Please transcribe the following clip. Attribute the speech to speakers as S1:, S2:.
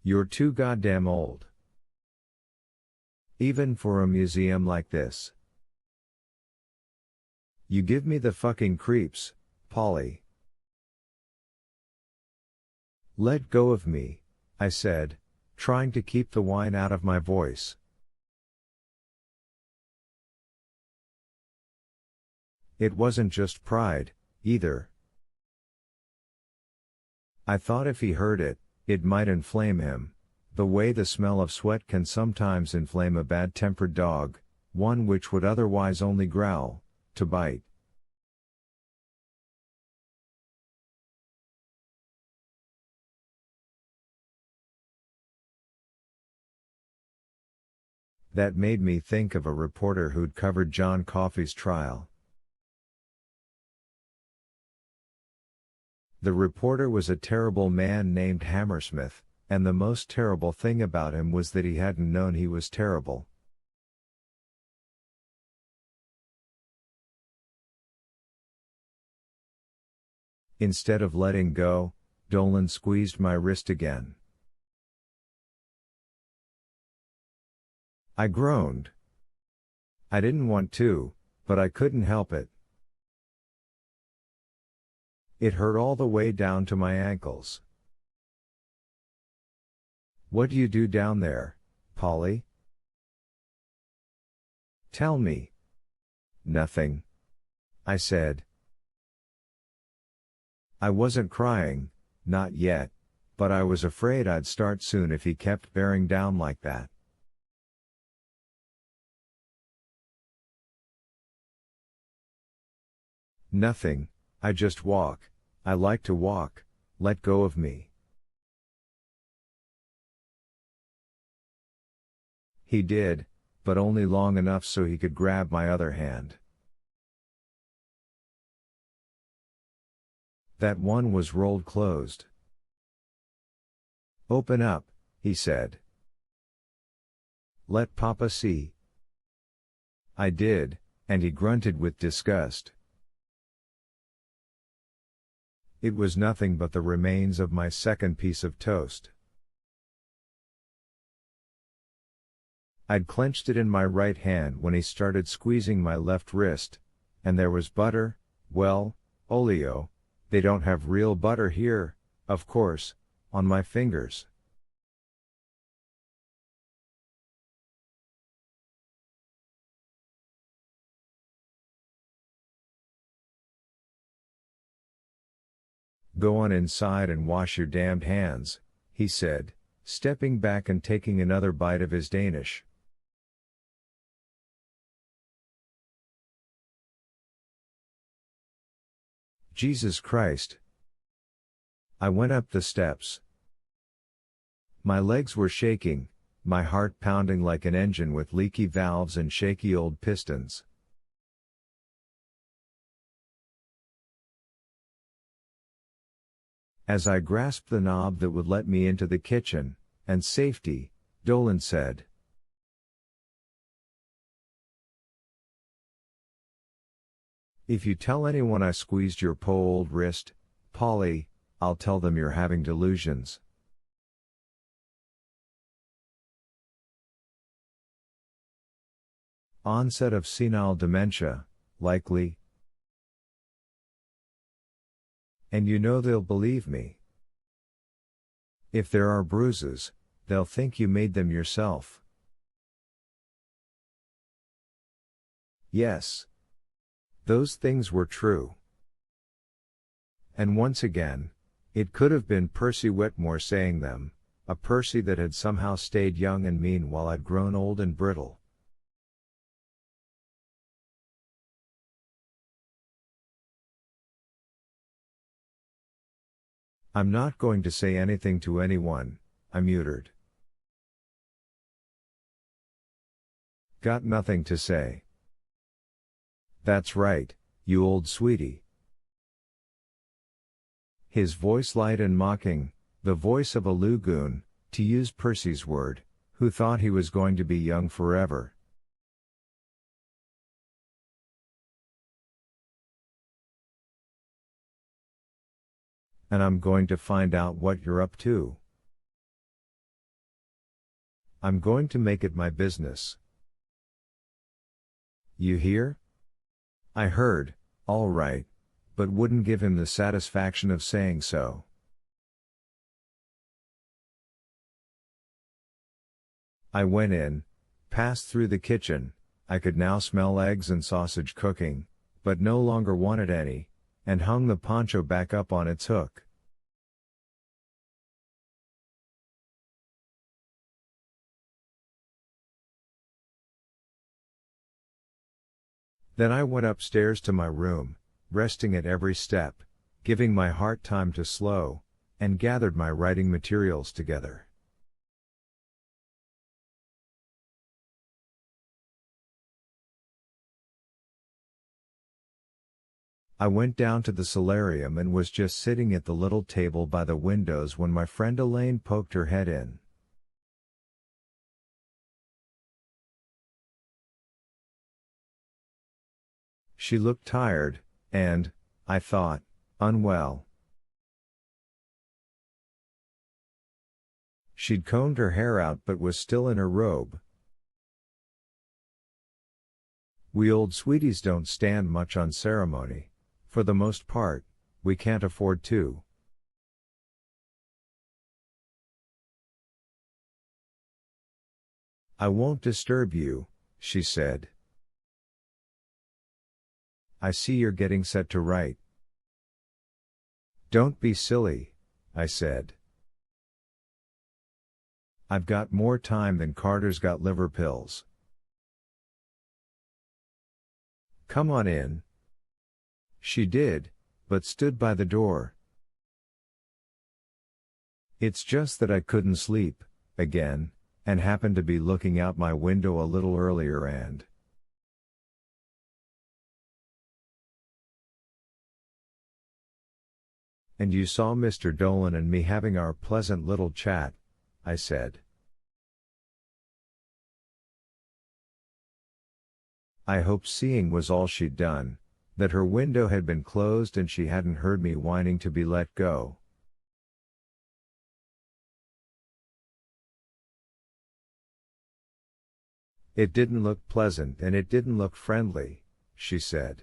S1: You're too goddamn old. Even for a museum like this. You give me the fucking creeps, Polly. Let go of me, I said, trying to keep the whine out of my voice. It wasn't just pride, either. I thought if he heard it, it might inflame him, the way the smell of sweat can sometimes inflame a bad-tempered dog, one which would otherwise only growl, to bite. That made me think of a reporter who'd covered John Coffey's trial. The reporter was a terrible man named Hammersmith, and the most terrible thing about him was that he hadn't known he was terrible. Instead of letting go, Dolan squeezed my wrist again. I groaned. I didn't want to, but I couldn't help it. It hurt all the way down to my ankles. What do you do down there, Polly? Tell me. Nothing, I said. I wasn't crying, not yet, but I was afraid I'd start soon if he kept bearing down like that. Nothing, I just walk. I like to walk, let go of me. He did, but only long enough so he could grab my other hand. That one was rolled closed. Open up, he said. Let Papa see. I did, and he grunted with disgust. It was nothing but the remains of my second piece of toast. I'd clenched it in my right hand when he started squeezing my left wrist, and there was butter, well, oleo, they don't have real butter here, of course, on my fingers. Go on inside and wash your damned hands, he said, stepping back and taking another bite of his Danish. Jesus Christ. I went up the steps. My legs were shaking, my heart pounding like an engine with leaky valves and shaky old pistons. As I grasped the knob that would let me into the kitchen, and safety, Dolan said. If you tell anyone I squeezed your poor old wrist, Polly, I'll tell them you're having delusions. Onset of senile dementia, likely. And you know they'll believe me. If there are bruises, they'll think you made them yourself. Yes. Those things were true. And once again, it could have been Percy Whitmore saying them, a Percy that had somehow stayed young and mean while I'd grown old and brittle. I'm not going to say anything to anyone, I muttered. Got nothing to say. That's right, you old sweetie. His voice light and mocking, the voice of a lagoon, to use Percy's word, who thought he was going to be young forever. And I'm going to find out what you're up to. I'm going to make it my business. You hear? I heard, all right, but wouldn't give him the satisfaction of saying so. I went in, passed through the kitchen. I could now smell eggs and sausage cooking, but no longer wanted any, and hung the poncho back up on its hook. Then I went upstairs to my room, resting at every step, giving my heart time to slow, and gathered my writing materials together. I went down to the solarium and was just sitting at the little table by the windows when my friend Elaine poked her head in. She looked tired, and, I thought, unwell. She'd combed her hair out but was still in her robe. We old sweeties don't stand much on ceremony. For the most part, we can't afford to. I won't disturb you, she said. I see you're getting set to write. Don't be silly, I said. I've got more time than Carter's got liver pills. Come on in. She did, but stood by the door. It's just that I couldn't sleep, again, and happened to be looking out my window a little earlier And you saw Mr. Dolan and me having our pleasant little chat, I said. I hoped seeing was all she'd done, that her window had been closed and she hadn't heard me whining to be let go. It didn't look pleasant and it didn't look friendly, she said.